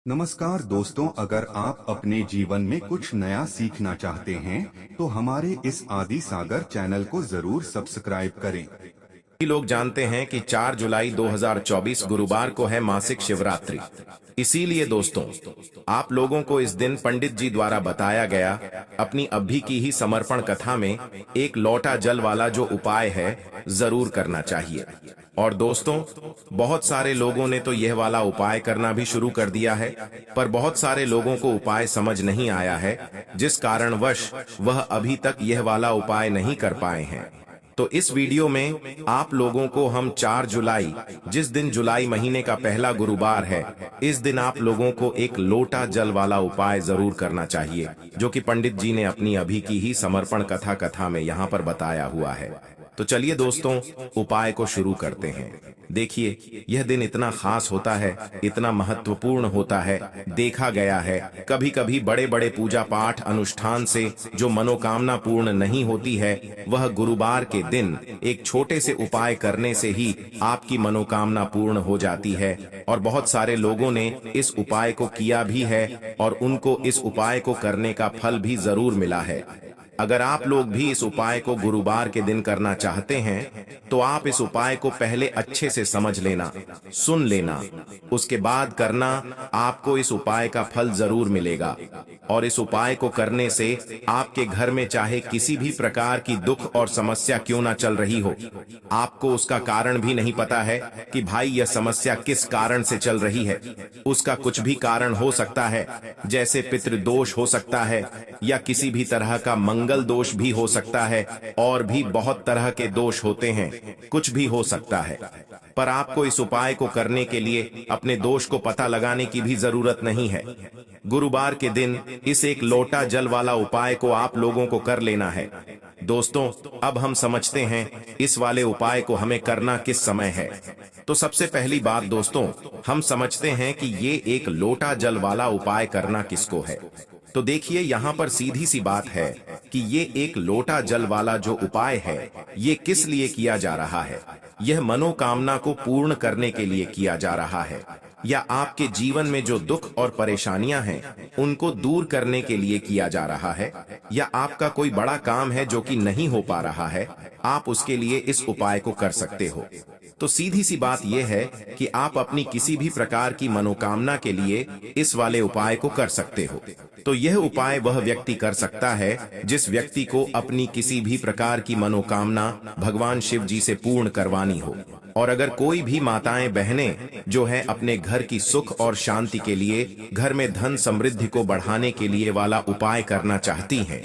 नमस्कार दोस्तों, अगर आप अपने जीवन में कुछ नया सीखना चाहते हैं तो हमारे इस आदि सागर चैनल को जरूर सब्सक्राइब करें। सभी लोग जानते हैं कि 4 जुलाई 2024 गुरुवार को है मासिक शिवरात्रि। इसीलिए दोस्तों, आप लोगों को इस दिन पंडित जी द्वारा बताया गया अपनी अभी की ही समर्पण कथा में एक लोटा जल वाला जो उपाय है जरूर करना चाहिए। और दोस्तों, बहुत सारे लोगों ने तो यह वाला उपाय करना भी शुरू कर दिया है, पर बहुत सारे लोगों को उपाय समझ नहीं आया है, जिस कारणवश वह अभी तक यह वाला उपाय नहीं कर पाए हैं। तो इस वीडियो में आप लोगों को हम 4 जुलाई, जिस दिन जुलाई महीने का पहला गुरुवार है, इस दिन आप लोगों को एक लोटा जल वाला उपाय जरूर करना चाहिए, जो कि पंडित जी ने अपनी अभी की ही समर्पण कथा में यहाँ पर बताया हुआ है। तो चलिए दोस्तों, उपाय को शुरू करते हैं। देखिए, यह दिन इतना खास होता है, इतना महत्वपूर्ण होता है। देखा गया है कभी कभी बड़े बड़े पूजा पाठ अनुष्ठान से जो मनोकामना पूर्ण नहीं होती है, वह गुरुवार के दिन एक छोटे से उपाय करने से ही आपकी मनोकामना पूर्ण हो जाती है। और बहुत सारे लोगों ने इस उपाय को किया भी है और उनको इस उपाय को करने का फल भी जरूर मिला है। अगर आप लोग भी इस उपाय को गुरुवार के दिन करना चाहते हैं, तो आप इस उपाय को पहले अच्छे से समझ लेना, सुन लेना, उसके बाद करना। आपको इस उपाय का फल जरूर मिलेगा। और इस उपाय को करने से आपके घर में चाहे किसी भी प्रकार की दुख और समस्या क्यों ना चल रही हो, आपको उसका कारण भी नहीं पता है कि भाई यह समस्या किस कारण से चल रही है। उसका कुछ भी कारण हो सकता है, जैसे पितृदोष हो सकता है, या किसी भी तरह का मंगल दोष भी हो सकता है, और भी बहुत तरह के दोष होते हैं, कुछ भी हो सकता है। पर आपको इस उपाय को करने के लिए अपने दोष को पता लगाने की भी जरूरत नहीं है। गुरुवार के दिन इस एक लोटा जल वाला उपाय को आप लोगों को कर लेना है। दोस्तों, अब हम समझते हैं इस वाले उपाय को हमें करना किस समय है। तो सबसे पहली बात दोस्तों, हम समझते हैं कि ये एक लोटा जल वाला उपाय करना किसको है। तो देखिए, यहाँ पर सीधी सी बात है कि ये एक लोटा जल वाला जो उपाय है, ये किस लिए किया जा रहा है। यह मनोकामना को पूर्ण करने के लिए किया जा रहा है, या आपके जीवन में जो दुख और परेशानियां हैं उनको दूर करने के लिए किया जा रहा है, या आपका कोई बड़ा काम है जो कि नहीं हो पा रहा है, आप उसके लिए इस उपाय को कर सकते हो। तो सीधी सी बात यह है कि आप अपनी किसी भी प्रकार की मनोकामना के लिए इस वाले उपाय को कर सकते हो। तो यह उपाय वह व्यक्ति कर सकता है जिस व्यक्ति को अपनी किसी भी प्रकार की मनोकामना भगवान शिव जी से पूर्ण करवानी हो। और अगर कोई भी माताएं बहनें जो है अपने घर की सुख और शांति के लिए, घर में धन समृद्धि को बढ़ाने के लिए वाला उपाय करना चाहती हैं,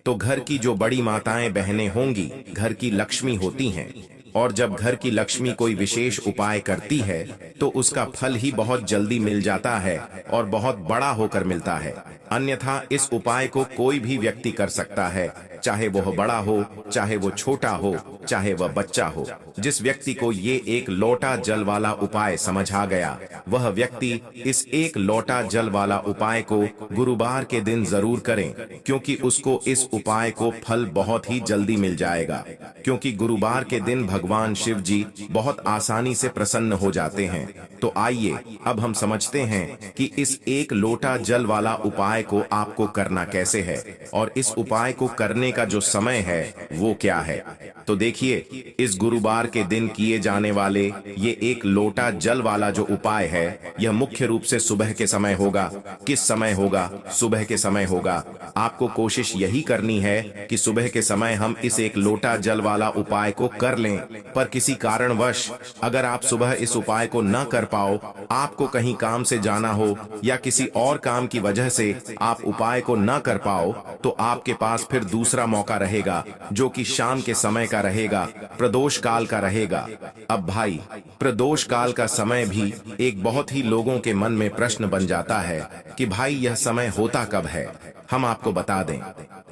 तो घर की जो बड़ी माताएं बहनें होंगी, घर की लक्ष्मी होती हैं, और जब घर की लक्ष्मी कोई विशेष उपाय करती है तो उसका फल ही बहुत जल्दी मिल जाता है और बहुत बड़ा होकर मिलता है। अन्यथा इस उपाय को कोई भी व्यक्ति कर सकता है, चाहे वह बड़ा हो, चाहे वो छोटा हो, चाहे वह बच्चा हो। जिस व्यक्ति को ये एक लोटा जल वाला उपाय समझ आ गया, वह व्यक्ति इस एक लोटा जल वाला उपाय को गुरुवार के दिन जरूर करें, क्योंकि उसको इस उपाय को फल बहुत ही जल्दी मिल जाएगा। क्योंकि गुरुवार के दिन भगवान शिव जी बहुत आसानी से प्रसन्न हो जाते हैं। तो आइए अब हम समझते हैं कि इस एक लोटा जल वाला उपाय को आपको करना कैसे है, और इस उपाय को करने का जो समय है वो क्या है। तो देखिए, इस गुरुवार के दिन किए जाने वाले ये एक लोटा जल वाला जो उपाय है, यह मुख्य रूप से सुबह के समय होगा। किस समय होगा? सुबह के समय होगा। आपको कोशिश यही करनी है कि सुबह के समय हम इस एक लोटा जल वाला उपाय को कर लें। पर किसी कारणवश अगर आप सुबह इस उपाय को न कर पाओ, आपको कहीं काम से जाना हो या किसी और काम की वजह से आप उपाय को न कर पाओ, तो आपके पास फिर दूसरा मौका रहेगा, जो कि शाम के समय का रहेगा, प्रदोष काल का रहेगा। अब भाई, प्रदोष काल का समय भी एक बहुत ही लोगों के मन में प्रश्न बन जाता है कि भाई यह समय होता कब है। हम आपको बता दें,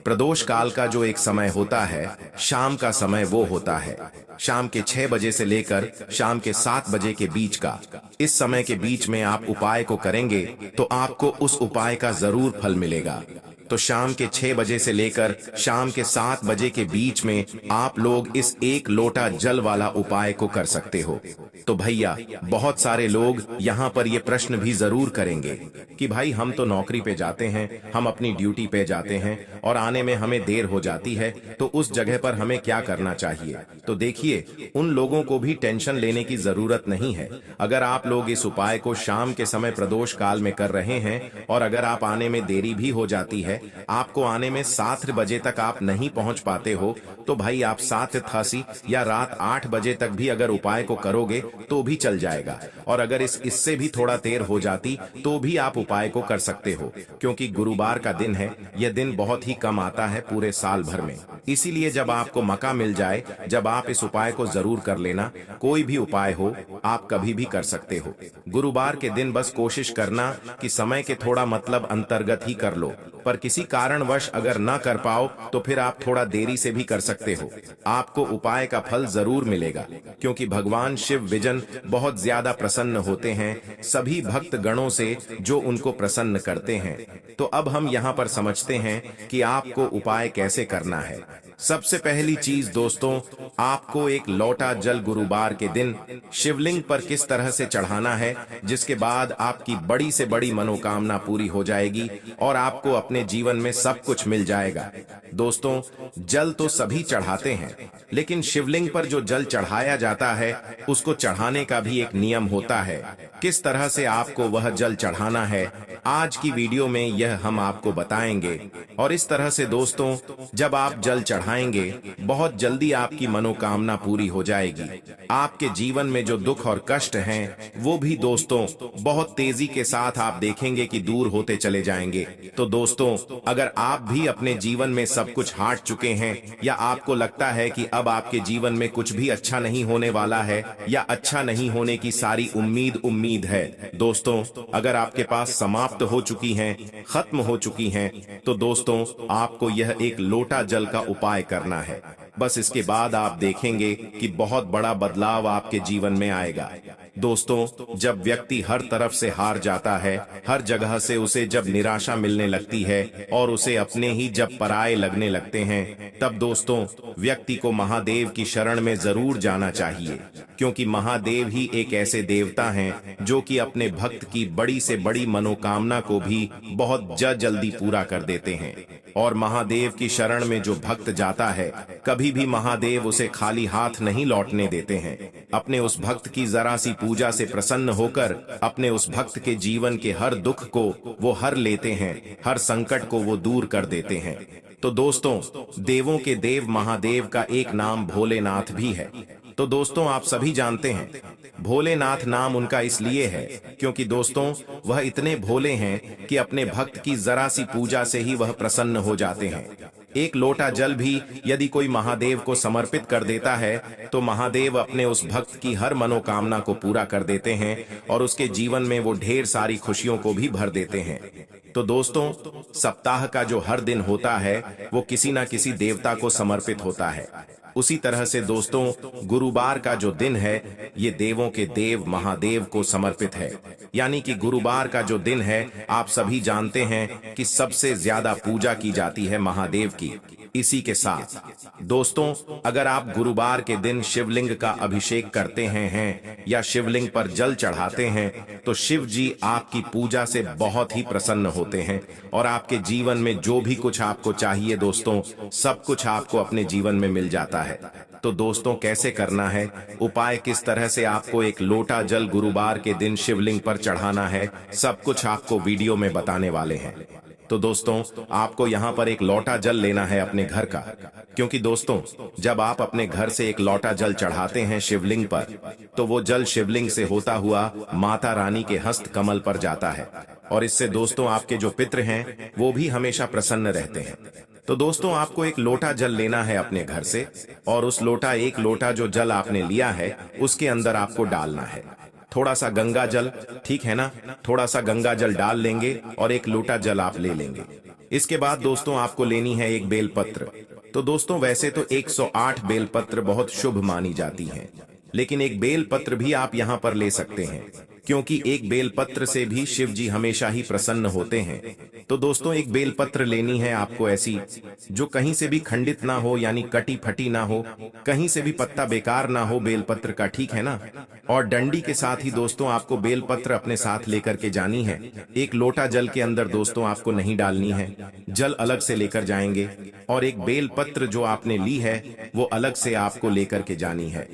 प्रदोष काल का जो एक समय होता है, शाम का समय वो होता है शाम के 6 बजे से लेकर शाम के 7 बजे के बीच का। इस समय के बीच में आप उपाय को करेंगे तो आपको उस उपाय का जरूर फल मिलेगा। तो शाम के 6 बजे से लेकर शाम के 7 बजे के बीच में आप लोग इस 1 लोटा जल वाला उपाय को कर सकते हो। तो भैया बहुत सारे लोग यहाँ पर ये प्रश्न भी जरूर करेंगे कि भाई हम तो नौकरी पे जाते हैं, हम अपनी ड्यूटी पे जाते हैं और आने में हमें देर हो जाती है, तो उस जगह पर हमें क्या करना चाहिए। तो देखिए, उन लोगों को भी टेंशन लेने की जरूरत नहीं है। अगर आप लोग इस उपाय को शाम के समय प्रदोष काल में कर रहे हैं और अगर आप आने में देरी भी हो जाती है, आपको आने में 7 बजे तक आप नहीं पहुंच पाते हो, तो भाई आप 7:88 या रात 8 बजे तक भी अगर उपाय को करोगे तो भी चल जाएगा। और अगर इससे भी थोड़ा देर हो जाती तो भी आप उपाय को कर सकते हो, क्योंकि गुरुवार का दिन है। यह दिन बहुत ही कम आता है पूरे साल भर में। इसीलिए जब आपको मौका मिल जाए, जब आप इस उपाय को जरूर कर लेना। कोई भी उपाय हो, आप कभी भी कर सकते हो। गुरुवार के दिन बस कोशिश करना कि समय के थोड़ा मतलब अंतर्गत ही कर लो, पर किसी कारणवश अगर ना कर पाओ तो फिर आप थोड़ा देरी से भी कर सकते हो। आपको उपाय का फल जरूर मिलेगा, क्योंकि भगवान शिव विजन बहुत ज्यादा प्रसन्न होते हैं सभी भक्त गणों से जो उनको प्रसन्न करते हैं। तो अब हम यहाँ पर समझते हैं कि आपको उपाय कैसे करना है। सबसे पहली चीज दोस्तों, आपको एक लोटा जल गुरुवार के दिन शिवलिंग पर किस तरह से चढ़ाना है, जिसके बाद आपकी बड़ी से बड़ी मनोकामना पूरी हो जाएगी और आपको अपने जीवन में सब कुछ मिल जाएगा। दोस्तों, जल तो सभी चढ़ाते हैं, लेकिन शिवलिंग पर जो जल चढ़ाया जाता है उसको चढ़ाने का भी एक नियम होता है। किस तरह से आपको वह जल चढ़ाना है, आज की वीडियो में यह हम आपको बताएंगे। और इस तरह से दोस्तों, जब आप जल चढ़ाएंगे बहुत जल्दी आपकी मनोकामना पूरी हो जाएगी। आपके जीवन में जो दुख और कष्ट हैं वो भी दोस्तों बहुत तेजी के साथ आप देखेंगे कि दूर होते चले जाएंगे। तो दोस्तों, अगर आप भी अपने जीवन में सब कुछ हार चुके हैं या आपको लगता है कि अब आपके जीवन में कुछ भी अच्छा नहीं होने वाला है या अच्छा नहीं होने की सारी उम्मीद है, दोस्तों अगर आपके पास समाप्त हो चुकी हैं, खत्म हो चुकी हैं, तो दोस्तों आपको यह एक लोटा जल का उपाय करना है। बस इसके बाद आप देखेंगे कि बहुत बड़ा बदलाव आपके जीवन में आएगा। दोस्तों, जब व्यक्ति हर तरफ से हार जाता है, हर जगह से उसे जब निराशा मिलने लगती है और उसे अपने ही जब पराये लगने लगते हैं, तब दोस्तों व्यक्ति को महादेव की शरण में जरूर जाना चाहिए, क्योंकि महादेव ही एक ऐसे देवता हैं जो कि अपने भक्त की बड़ी से बड़ी मनोकामना को भी बहुत जल्दी पूरा कर देते हैं। और महादेव की शरण में जो भक्त जाता है, कभी भी महादेव उसे खाली हाथ नहीं लौटने देते हैं। अपने उस भक्त की जरा सी पूजा से प्रसन्न होकर अपने उस भक्त के जीवन के हर दुख को वो हर लेते हैं, हर संकट को वो दूर कर देते हैं। तो दोस्तों, देवों के देव महादेव का एक नाम भोलेनाथ भी है। तो दोस्तों, आप सभी जानते हैं भोलेनाथ नाम उनका इसलिए है क्योंकि दोस्तों वह इतने भोले हैं कि अपने भक्त की जरा सी पूजा से ही वह प्रसन्न हो जाते हैं। एक लोटा जल भी यदि कोई महादेव को समर्पित कर देता है तो महादेव अपने उस भक्त की हर मनोकामना को पूरा कर देते हैं और उसके जीवन में वो ढेर सारी खुशियों को भी भर देते हैं। तो दोस्तों, सप्ताह का जो हर दिन होता है वो किसी न किसी देवता को समर्पित होता है। उसी तरह से दोस्तों, गुरुवार का जो दिन है ये देवों के देव महादेव को समर्पित है। यानी कि गुरुवार का जो दिन है, आप सभी जानते हैं कि सबसे ज्यादा पूजा की जाती है महादेव की। इसी के साथ दोस्तों, अगर आप गुरुवार के दिन शिवलिंग का अभिषेक करते हैं या शिवलिंग पर जल चढ़ाते हैं तो शिव जी आपकी पूजा से बहुत ही प्रसन्न होते हैं और आपके जीवन में जो भी कुछ आपको चाहिए दोस्तों, सब कुछ आपको अपने जीवन में मिल जाता है। तो दोस्तों, कैसे करना है, उपाय किस तरह से आपको एक लोटा जल गुरुवार के दिन शिवलिंग पर चढ़ाना है, सब कुछ आपको वीडियो में बताने वाले हैं। तो दोस्तों, आपको यहाँ पर एक लोटा जल लेना है अपने घर का, क्योंकि दोस्तों जब आप अपने घर से एक लोटा जल चढ़ाते हैं शिवलिंग पर तो वो जल शिवलिंग से होता हुआ माता रानी के हस्त कमल पर जाता है और इससे दोस्तों आपके जो पितृ हैं वो भी हमेशा प्रसन्न रहते हैं। तो दोस्तों, आपको एक लोटा जल लेना है अपने घर से और उस एक लोटा जो जल आपने लिया है उसके अंदर आपको डालना है थोड़ा सा गंगा जल, ठीक है ना, थोड़ा सा गंगा जल डाल लेंगे और एक लोटा जल आप ले लेंगे। इसके बाद दोस्तों आपको लेनी है एक बेलपत्र। तो दोस्तों वैसे तो 108 बेलपत्र बहुत शुभ मानी जाती हैं, लेकिन एक बेलपत्र भी आप यहाँ पर ले सकते हैं। क्योंकि एक बेलपत्र से भी शिव जी हमेशा ही प्रसन्न होते हैं। तो दोस्तों एक बेलपत्र लेनी है आपको ऐसी, जो कहीं से भी खंडित ना हो, यानी कटी फटी ना हो, कहीं से भी पत्ता बेकार ना हो बेलपत्र का, ठीक है ना। और डंडी के साथ ही दोस्तों आपको बेलपत्र अपने साथ लेकर के जानी है। एक लोटा जल के अंदर दोस्तों आपको नहीं डालनी है, जल अलग से लेकर जाएंगे, और एक बेलपत्र जो आपने ली है वो अलग से आपको लेकर के जानी है।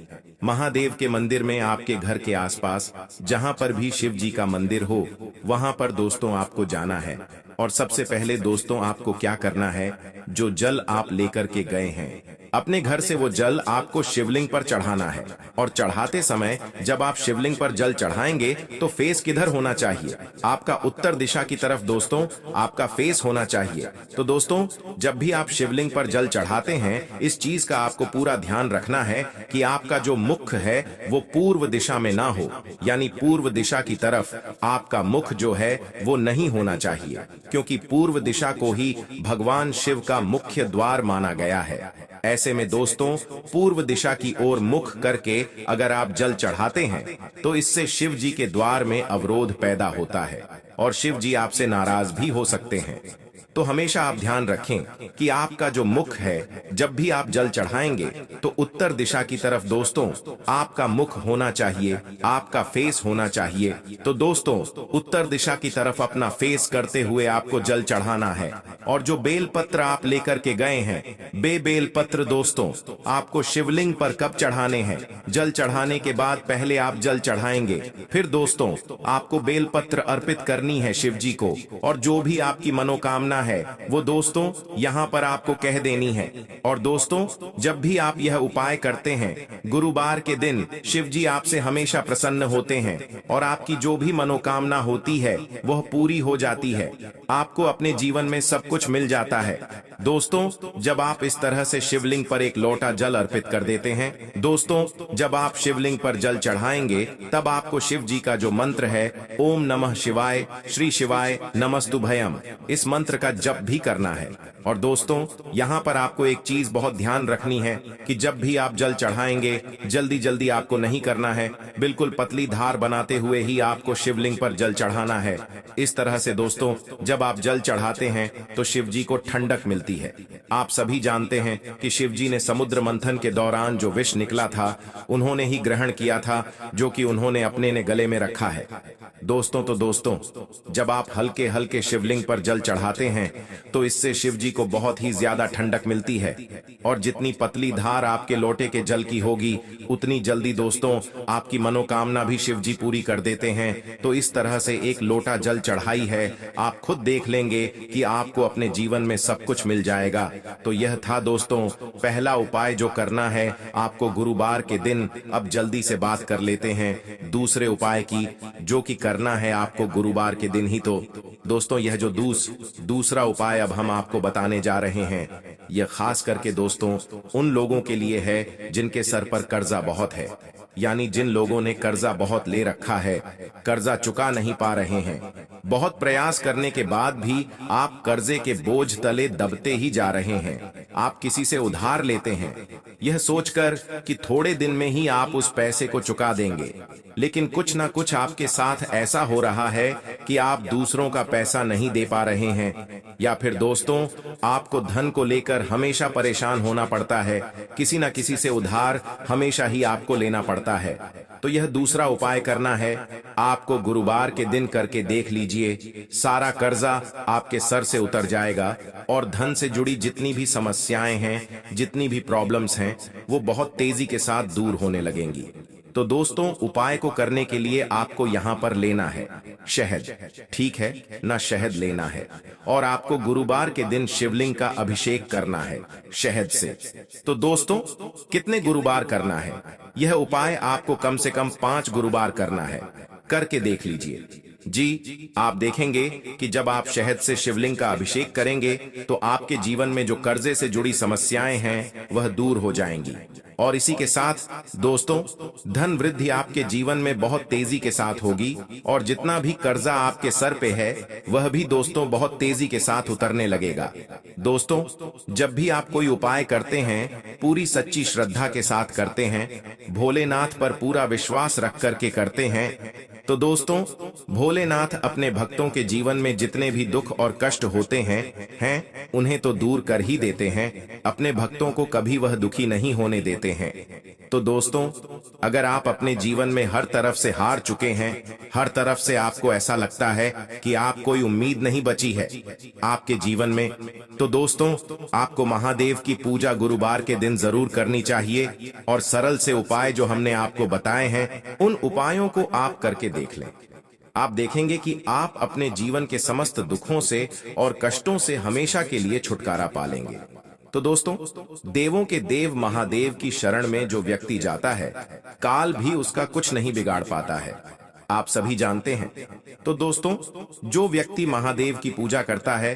महादेव के मंदिर में आपके घर के आसपास जहां पर भी शिव जी का मंदिर हो वहां पर दोस्तों आपको जाना है। और सबसे पहले दोस्तों आपको क्या करना है, जो जल आप लेकर के गए हैं अपने घर से, वो जल आपको शिवलिंग पर चढ़ाना है। और चढ़ाते समय जब आप शिवलिंग पर जल चढ़ाएंगे तो फेस किधर होना चाहिए, आपका उत्तर दिशा की तरफ दोस्तों आपका फेस होना चाहिए। तो दोस्तों जब भी आप शिवलिंग पर जल चढ़ाते हैं, इस चीज का आपको पूरा ध्यान रखना है कि आपका जो मुख है वो पूर्व दिशा में ना हो, यानी पूर्व दिशा की तरफ आपका मुख जो है वो नहीं होना चाहिए, क्योंकि पूर्व दिशा को ही भगवान शिव का मुख्य द्वार माना गया है। ऐसे में दोस्तों पूर्व दिशा की ओर मुख करके अगर आप जल चढ़ाते हैं तो इससे शिव जी के द्वार में अवरोध पैदा होता है और शिव जी आपसे नाराज भी हो सकते हैं। तो हमेशा आप ध्यान रखें कि आपका जो मुख है, जब भी आप जल चढ़ाएंगे तो उत्तर दिशा की तरफ दोस्तों आपका मुख होना चाहिए, आपका फेस होना चाहिए। तो दोस्तों उत्तर दिशा की तरफ अपना फेस करते हुए आपको जल चढ़ाना है। और जो बेलपत्र आप लेकर के गए हैं, बेलपत्र दोस्तों आपको शिवलिंग पर कब चढ़ाने हैं, जल चढ़ाने के बाद पहले आप जल चढ़ाएंगे, फिर दोस्तों आपको बेलपत्र अर्पित करनी है शिव जी को। और जो भी आपकी मनोकामना है वो दोस्तों यहाँ पर आपको कह देनी है। और दोस्तों जब भी आप यह उपाय करते हैं, गुरुवार के दिन शिव जी आपसे हमेशा प्रसन्न होते हैं और आपकी जो भी मनोकामना होती है वह पूरी हो जाती है, आपको अपने जीवन में सब कुछ मिल जाता है। दोस्तों जब आप इस तरह से शिवलिंग पर एक लोटा जल अर्पित कर देते हैं, दोस्तों जब आप शिवलिंग पर जल चढ़ाएंगे तब आपको शिव जी का जो मंत्र है ओम नमः शिवाय श्री शिवाय नमस्तुभयम, इस मंत्र का जप भी करना है। और दोस्तों यहाँ पर आपको एक चीज बहुत ध्यान रखनी है कि जब भी आप जल चढ़ाएंगे जल्दी जल्दी आपको नहीं करना है, बिल्कुल पतली धार बनाते हुए ही आपको शिवलिंग पर जल चढ़ाना है। इस तरह से दोस्तों जब आप जल चढ़ाते हैं तो शिव जी को ठंडक मिलती है। आप सभी जानते हैं कि शिव जी ने समुद्र मंथन के दौरान जो विष निकला था उन्होंने ही ग्रहण किया था, जो कि उन्होंने अपने ने गले में रखा है। दोस्तों तो दोस्तों जब आप हल्के हल्के शिवलिंग पर जल चढ़ाते हैं तो इससे शिव जी को बहुत ही ज्यादा ठंडक मिलती है। और जितनी पतली धार आपके लोटे के जल की होगी उतनी जल्दी दोस्तों आपकी मनोकामना भी शिव जी पूरी कर देते हैं। तो इस तरह से एक लोटा जल चढ़ाई है, आप खुद देख लेंगे कि आपको अपने जीवन में सब कुछ मिल जाएगा। तो यह था दोस्तों पहला उपाय जो करना है आपको गुरुवार के दिन। अब जल्दी से बात कर लेते हैं दूसरे उपाय की, जो कि करना है आपको गुरुवार के दिन ही। तो दोस्तों यह जो दूसरा उपाय अब हम आपको बताने जा रहे हैं, यह खास करके दोस्तों उन लोगों के लिए है जिनके सर पर कर्जा बहुत है, यानी जिन लोगों ने कर्जा बहुत ले रखा है, कर्जा चुका नहीं पा रहे हैं, बहुत प्रयास करने के बाद भी आप कर्जे के बोझ तले दबते ही जा रहे हैं। आप किसी से उधार लेते हैं यह सोचकर कि थोड़े दिन में ही आप उस पैसे को चुका देंगे, लेकिन कुछ ना कुछ आपके साथ ऐसा हो रहा है कि आप दूसरों का पैसा नहीं दे पा रहे हैं, या फिर दोस्तों आपको धन को लेकर हमेशा परेशान होना पड़ता है, किसी न किसी से उधार हमेशा ही आपको लेना पड़ता है। तो यह दूसरा उपाय करना है आपको गुरुवार के दिन करके देख लीजिए, सारा कर्जा आपके सर से उतर जाएगा और धन से जुड़ी जितनी भी समस्याएं हैं, जितनी भी प्रॉब्लम्स हैं, वो बहुत तेजी के साथ दूर होने लगेंगी। तो दोस्तों उपाय को करने के लिए आपको यहाँ पर लेना है शहद, ठीक है ना, शहद लेना है और आपको गुरुवार के दिन शिवलिंग का अभिषेक करना है शहद से। तो दोस्तों कितने गुरुवार करना है, यह उपाय आपको कम से कम 5 गुरुवार करना है, करके देख लीजिए जी। आप देखेंगे कि जब आप शहद से शिवलिंग का अभिषेक करेंगे तो आपके जीवन में जो कर्जे से जुड़ी समस्याएं हैं वह दूर हो जाएंगी। और इसी के साथ दोस्तों धन वृद्धि आपके जीवन में बहुत तेजी के साथ होगी और जितना भी कर्जा आपके सर पे है वह भी दोस्तों बहुत तेजी के साथ उतरने लगेगा। दोस्तों जब भी आप कोई उपाय करते हैं पूरी सच्ची श्रद्धा के साथ करते हैं, भोलेनाथ पर पूरा विश्वास रख करके करते हैं, तो दोस्तों, भोलेनाथ अपने भक्तों के जीवन में जितने भी दुख और कष्ट होते हैं उन्हें तो दूर कर ही देते हैं। अपने भक्तों को कभी वह दुखी नहीं होने देते हैं। तो दोस्तों, अगर आप अपने जीवन में हर तरफ से हार चुके हैं, हर तरफ से आपको ऐसा लगता है कि आप कोई उम्मीद नहीं बची है आपके जीवन में, तो दोस्तों, आपको महादेव की पूजा गुरुवार के दिन जरूर करनी चाहिए। और सरल से उपाय जो हमने आपको बताए हैं, उन उपायों को आप करके देख लें। आप देखेंगे कि आप अपने जीवन के समस्त दुखों से और कष्टों से हमेशा के लिए छुटकारा पा लेंगे। तो दोस्तों, देवों के देव महादेव की शरण में जो व्यक्ति जाता है, काल भी उसका कुछ नहीं बिगाड़ पाता है, आप सभी जानते हैं। तो दोस्तों, जो व्यक्ति महादेव की पूजा करता है